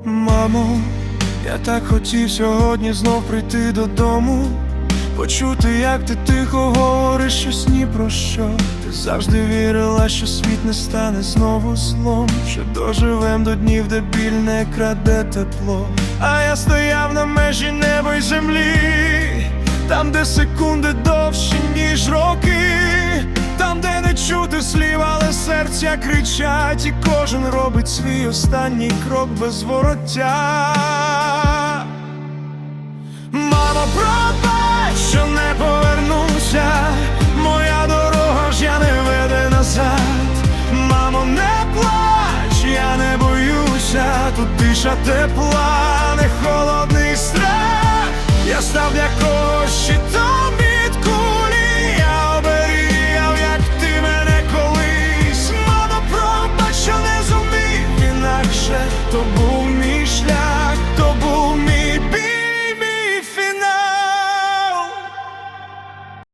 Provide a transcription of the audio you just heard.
Мамо, я так хотів сьогодні знов прийти додому, почути, як ти тихо говориш щось ні про що. Ти завжди вірила, що світ не стане знову злом, що доживем до днів, де біль не краде тепло. А я стояв на межі неба й землі, там, де секунди довші, ніж роки, там, де не чути слів, але серця кричать, і кожен робить свій останній крок без вороття. Мамо, пробач, що не повернуся, моя дорога ж я не веде назад. Мамо, не плач, я не боюся, тут тиша тепла, не холодний страх. Я став для когось щитом від кулі, я оберігав, як ти мене колись. Мамо, пробач, що не зумів інакше, то був мій шлях.